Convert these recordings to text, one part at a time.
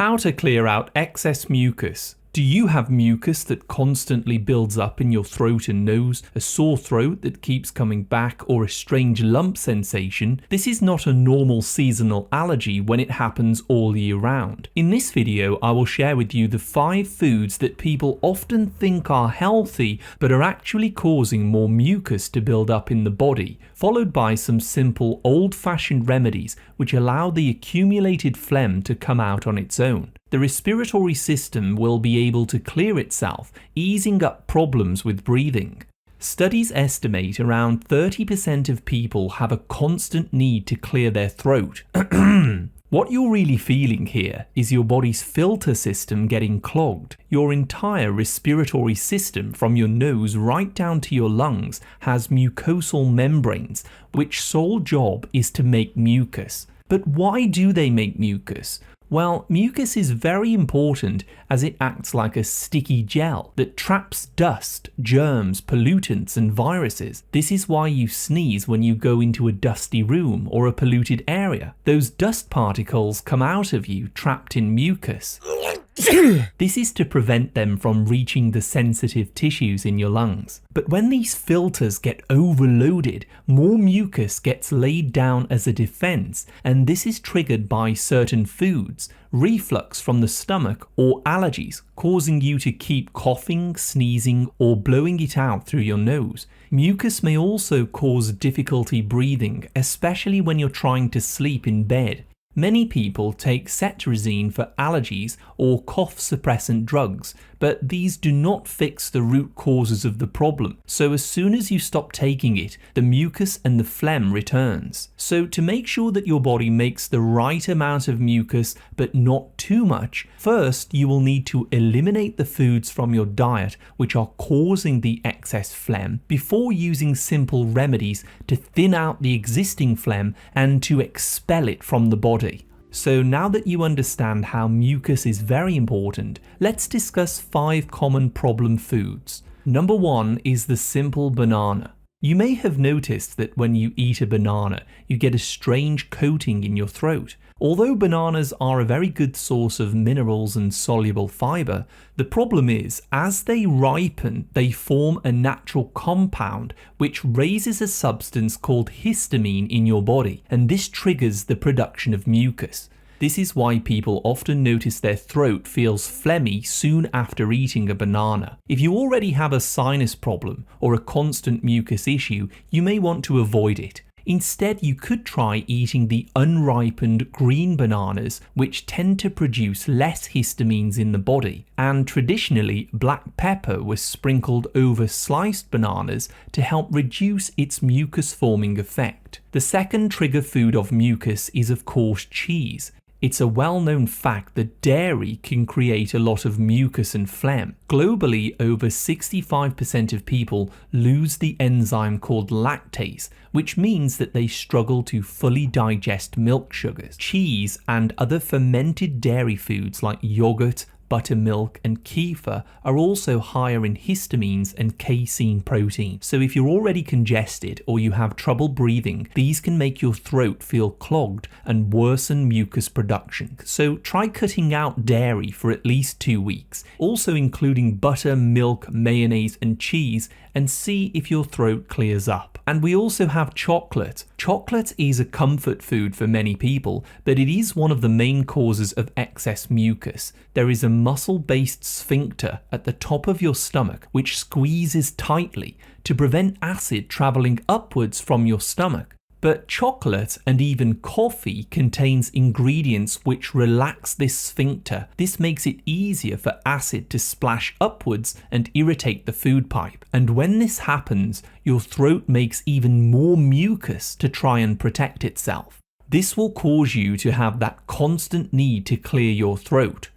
How to clear out excess mucus. Do you have mucus that constantly builds up in your throat and nose, a sore throat that keeps coming back, or a strange lump sensation? This is not a normal seasonal allergy when it happens all year round. In this video, I will share with you the 5 foods that people often think are healthy but are actually causing more mucus to build up in the body, followed by some simple old-fashioned remedies which allow the accumulated phlegm to come out on its own. The respiratory system will be able to clear itself, easing up problems with breathing. Studies estimate around 30% of people have a constant need to clear their throat. What you're really feeling here is your body's filter system getting clogged. Your entire respiratory system, from your nose right down to your lungs, has mucosal membranes, which sole job is to make mucus. But why do they make mucus? Well, mucus is very important as it acts like a sticky gel that traps dust, germs, pollutants and viruses. This is why you sneeze when you go into a dusty room or a polluted area. Those dust particles come out of you trapped in mucus. This is to prevent them from reaching the sensitive tissues in your lungs. But when these filters get overloaded, more mucus gets laid down as a defense, and this is triggered by certain foods, reflux from the stomach, or allergies, causing you to keep coughing, sneezing, or blowing it out through your nose. Mucus may also cause difficulty breathing, especially when you're trying to sleep in bed. Many people take cetirizine for allergies or cough suppressant drugs, but these do not fix the root causes of the problem. So as soon as you stop taking it, the mucus and the phlegm returns. So to make sure that your body makes the right amount of mucus but not too much, first you will need to eliminate the foods from your diet which are causing the excess phlegm before using simple remedies to thin out the existing phlegm and to expel it from the body. So now that you understand how mucus is very important, let's discuss 5 common problem foods. Number 1 is the simple banana. You may have noticed that when you eat a banana, you get a strange coating in your throat. Although bananas are a very good source of minerals and soluble fiber, the problem is, as they ripen, they form a natural compound which raises a substance called histamine in your body, and this triggers the production of mucus. This is why people often notice their throat feels phlegmy soon after eating a banana. If you already have a sinus problem or a constant mucus issue, you may want to avoid it. Instead, you could try eating the unripened green bananas, which tend to produce less histamines in the body, and traditionally black pepper was sprinkled over sliced bananas to help reduce its mucus forming effect. The second trigger food of mucus is of course cheese. It's a well-known fact that dairy can create a lot of mucus and phlegm. Globally, over 65% of people lose the enzyme called lactase, which means that they struggle to fully digest milk sugars. Cheese and other fermented dairy foods like yogurt, buttermilk and kefir are also higher in histamines and casein protein. So if you're already congested or you have trouble breathing, these can make your throat feel clogged and worsen mucus production. So try cutting out dairy for at least 2 weeks, also including butter, milk, mayonnaise and cheese, and see if your throat clears up. And we also have chocolate. Chocolate is a comfort food for many people, but it is one of the main causes of excess mucus. There is a muscle-based sphincter at the top of your stomach which squeezes tightly to prevent acid traveling upwards from your stomach. But chocolate and even coffee contains ingredients which relax this sphincter. This makes it easier for acid to splash upwards and irritate the food pipe. And when this happens, your throat makes even more mucus to try and protect itself. This will cause you to have that constant need to clear your throat,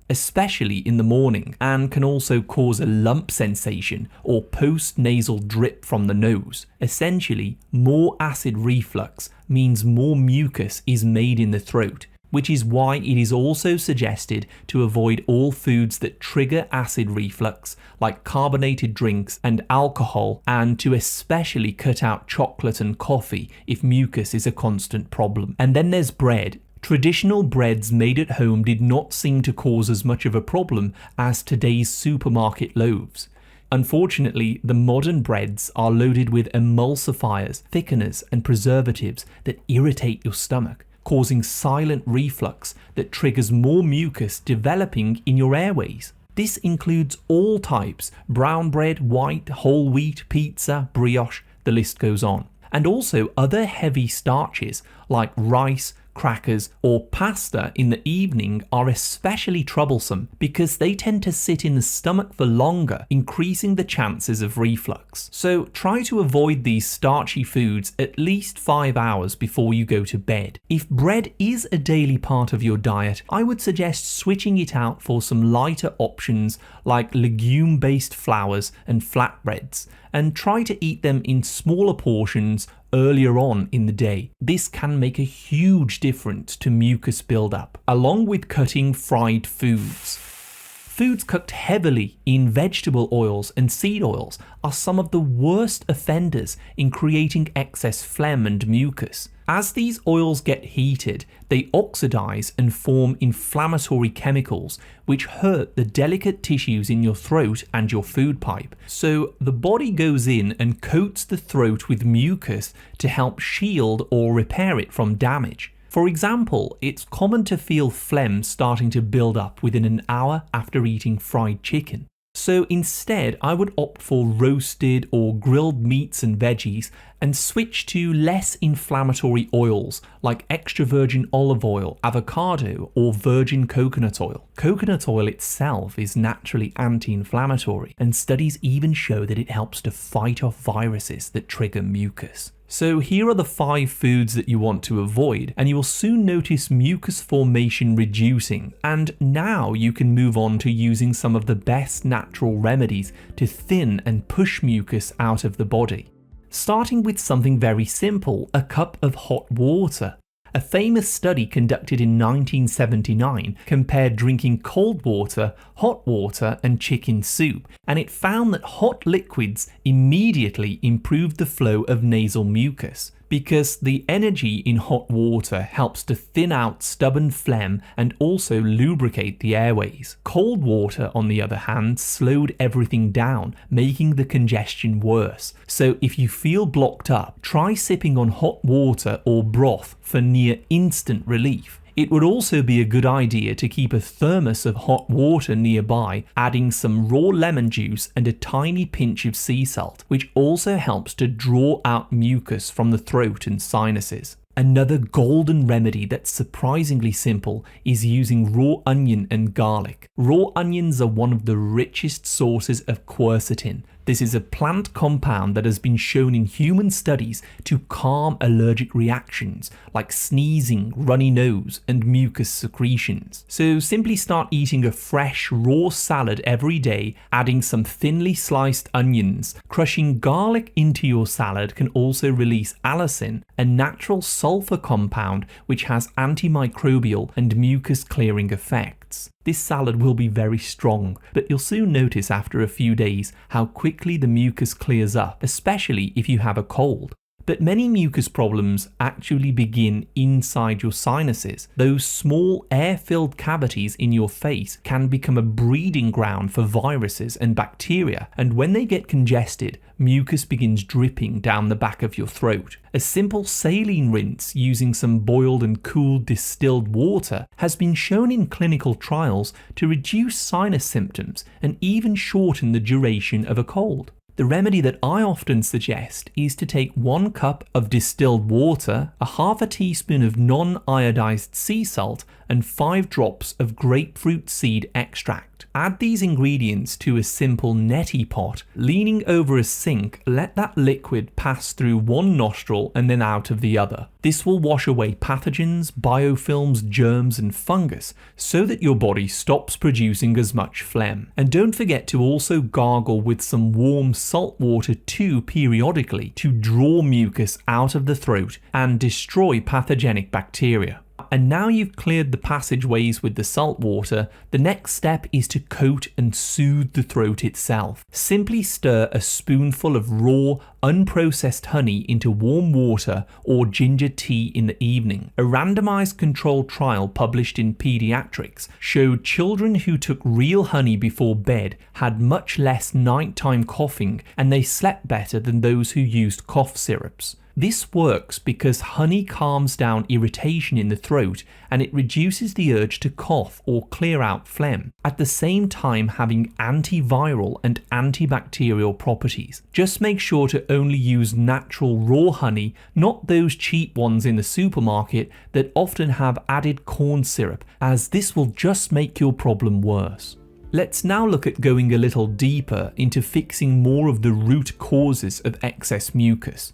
especially in the morning, and can also cause a lump sensation or post-nasal drip from the nose. Essentially, more acid reflux means more mucus is made in the throat, which is why it is also suggested to avoid all foods that trigger acid reflux, like carbonated drinks and alcohol, and to especially cut out chocolate and coffee if mucus is a constant problem. And then there's bread. Traditional breads made at home did not seem to cause as much of a problem as today's supermarket loaves. Unfortunately, the modern breads are loaded with emulsifiers, thickeners, and preservatives that irritate your stomach, causing silent reflux that triggers more mucus developing in your airways. This includes all types: brown bread, white, whole wheat, pizza, brioche, the list goes on. And also other heavy starches like rice, crackers, or pasta in the evening are especially troublesome because they tend to sit in the stomach for longer, increasing the chances of reflux. So try to avoid these starchy foods at least 5 hours before you go to bed. If bread is a daily part of your diet, I would suggest switching it out for some lighter options like legume-based flours and flatbreads, and try to eat them in smaller portions earlier on in the day. This can make a huge difference to mucus buildup, along with cutting fried foods. Foods cooked heavily in vegetable oils and seed oils are some of the worst offenders in creating excess phlegm and mucus. As these oils get heated, they oxidize and form inflammatory chemicals which hurt the delicate tissues in your throat and your food pipe. So the body goes in and coats the throat with mucus to help shield or repair it from damage. For example, it's common to feel phlegm starting to build up within an hour after eating fried chicken. So instead, I would opt for roasted or grilled meats and veggies and switch to less inflammatory oils like extra virgin olive oil, avocado, or virgin coconut oil. Coconut oil itself is naturally anti-inflammatory, and studies even show that it helps to fight off viruses that trigger mucus. So here are the 5 foods that you want to avoid, and you will soon notice mucus formation reducing. And now you can move on to using some of the best natural remedies to thin and push mucus out of the body. Starting with something very simple, a cup of hot water. A famous study conducted in 1979 compared drinking cold water, hot water, and chicken soup, and it found that hot liquids immediately improved the flow of nasal mucus, because the energy in hot water helps to thin out stubborn phlegm and also lubricate the airways. Cold water, on the other hand, slowed everything down, making the congestion worse. So if you feel blocked up, try sipping on hot water or broth for near instant relief. It would also be a good idea to keep a thermos of hot water nearby, adding some raw lemon juice and a tiny pinch of sea salt, which also helps to draw out mucus from the throat and sinuses. Another golden remedy that's surprisingly simple is using raw onion and garlic. Raw onions are one of the richest sources of quercetin. This is a plant compound that has been shown in human studies to calm allergic reactions like sneezing, runny nose, and mucus secretions. So simply start eating a fresh raw salad every day, adding some thinly sliced onions. Crushing garlic into your salad can also release allicin, a natural sulfur compound which has antimicrobial and mucus clearing effects. This salad will be very strong, but you'll soon notice after a few days how quickly the mucus clears up, especially if you have a cold. But many mucus problems actually begin inside your sinuses. Those small air-filled cavities in your face can become a breeding ground for viruses and bacteria, and when they get congested, mucus begins dripping down the back of your throat. A simple saline rinse using some boiled and cooled distilled water has been shown in clinical trials to reduce sinus symptoms and even shorten the duration of a cold. The remedy that I often suggest is to take 1 cup of distilled water, a half a teaspoon of non-iodized sea salt, and 5 drops of grapefruit seed extract. Add these ingredients to a simple neti pot. Leaning over a sink, let that liquid pass through one nostril and then out of the other. This will wash away pathogens, biofilms, germs, and fungus so that your body stops producing as much phlegm. And don't forget to also gargle with some warm salt water too periodically to draw mucus out of the throat and destroy pathogenic bacteria. And now you've cleared the passageways with the salt water, the next step is to coat and soothe the throat itself. Simply stir a spoonful of raw, unprocessed honey into warm water or ginger tea in the evening. A randomized controlled trial published in Pediatrics showed children who took real honey before bed had much less nighttime coughing, and they slept better than those who used cough syrups. This works because honey calms down irritation in the throat and it reduces the urge to cough or clear out phlegm, at the same time having antiviral and antibacterial properties. Just make sure to only use natural raw honey, not those cheap ones in the supermarket that often have added corn syrup, as this will just make your problem worse. Let's now look at going a little deeper into fixing more of the root causes of excess mucus.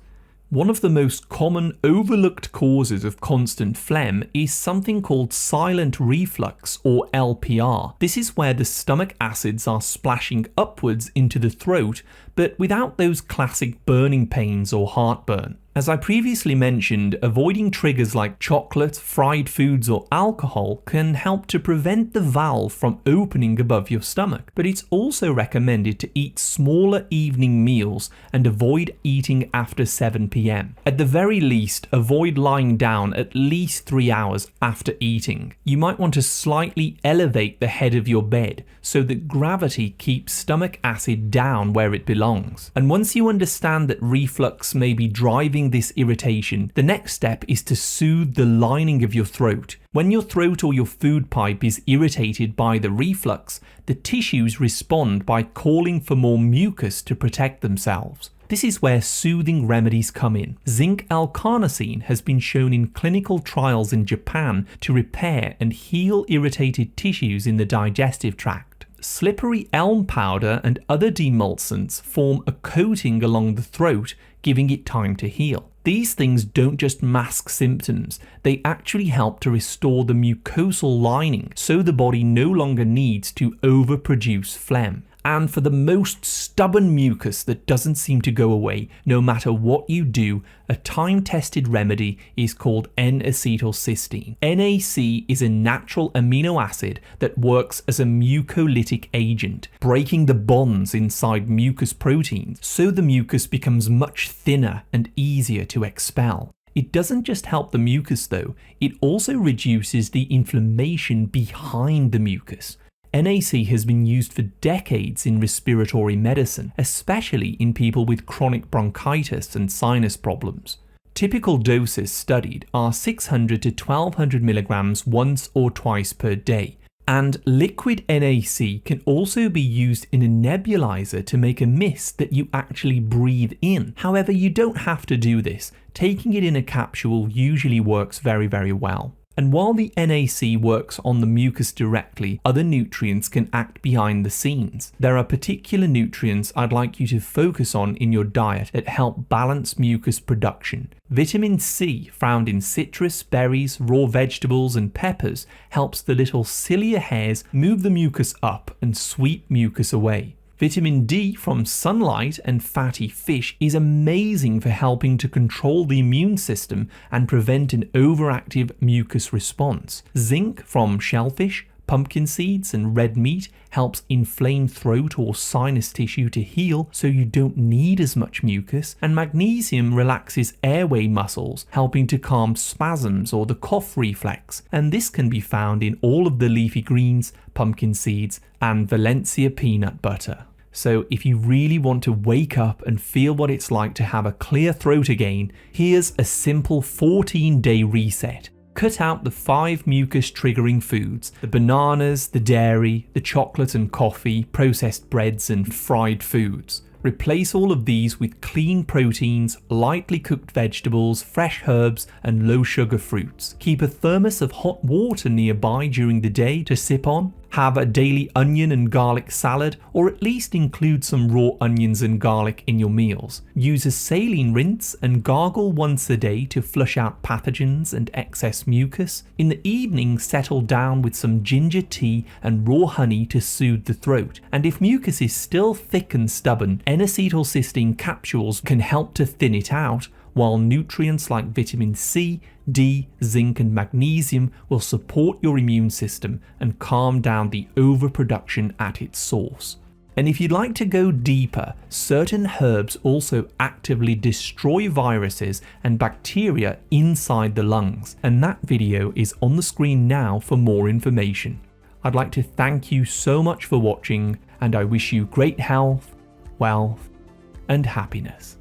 One of the most common overlooked causes of constant phlegm is something called silent reflux, or LPR. This is where the stomach acids are splashing upwards into the throat, but without those classic burning pains or heartburn. As I previously mentioned, avoiding triggers like chocolate, fried foods or alcohol can help to prevent the valve from opening above your stomach, but it's also recommended to eat smaller evening meals and avoid eating after 7 p.m. At the very least, avoid lying down at least 3 hours after eating. You might want to slightly elevate the head of your bed so that gravity keeps stomach acid down where it belongs. And once you understand that reflux may be driving this irritation, the next step is to soothe the lining of your throat. When your throat or your food pipe is irritated by the reflux, the tissues respond by calling for more mucus to protect themselves. This is where soothing remedies come in. Zinc L-carnosine has been shown in clinical trials in Japan to repair and heal irritated tissues in the digestive tract. Slippery elm powder and other demulcents form a coating along the throat, giving it time to heal. These things don't just mask symptoms, they actually help to restore the mucosal lining so the body no longer needs to overproduce phlegm. And for the most stubborn mucus that doesn't seem to go away, no matter what you do, a time-tested remedy is called N-acetylcysteine. NAC is a natural amino acid that works as a mucolytic agent, breaking the bonds inside mucus proteins so the mucus becomes much thinner and easier to expel. It doesn't just help the mucus though, it also reduces the inflammation behind the mucus. NAC has been used for decades in respiratory medicine, especially in people with chronic bronchitis and sinus problems. Typical doses studied are 600 to 1200 milligrams once or twice per day. And liquid NAC can also be used in a nebulizer to make a mist that you actually breathe in. However, you don't have to do this. Taking it in a capsule usually works very, very well. And while the NAC works on the mucus directly, other nutrients can act behind the scenes. There are particular nutrients I'd like you to focus on in your diet that help balance mucus production. Vitamin C, found in citrus, berries, raw vegetables and peppers, helps the little cilia hairs move the mucus up and sweep mucus away. Vitamin D from sunlight and fatty fish is amazing for helping to control the immune system and prevent an overactive mucus response. Zinc from shellfish, pumpkin seeds and red meat helps inflamed throat or sinus tissue to heal so you don't need as much mucus, and magnesium relaxes airway muscles, helping to calm spasms or the cough reflex, and this can be found in all of the leafy greens, pumpkin seeds and Valencia peanut butter. So if you really want to wake up and feel what it's like to have a clear throat again, here's a simple 14-day reset. Cut out the 5 mucus triggering foods, the bananas, the dairy, the chocolate and coffee, processed breads and fried foods. Replace all of these with clean proteins, lightly cooked vegetables, fresh herbs and low sugar fruits. Keep a thermos of hot water nearby during the day to sip on. Have a daily onion and garlic salad, or at least include some raw onions and garlic in your meals. Use a saline rinse and gargle once a day to flush out pathogens and excess mucus. In the evening, settle down with some ginger tea and raw honey to soothe the throat. And if mucus is still thick and stubborn, N-acetylcysteine capsules can help to thin it out, while nutrients like vitamin C, D, zinc and magnesium will support your immune system and calm down the overproduction at its source. And if you'd like to go deeper, certain herbs also actively destroy viruses and bacteria inside the lungs, and that video is on the screen now for more information. I'd like to thank you so much for watching, and I wish you great health, wealth, and happiness.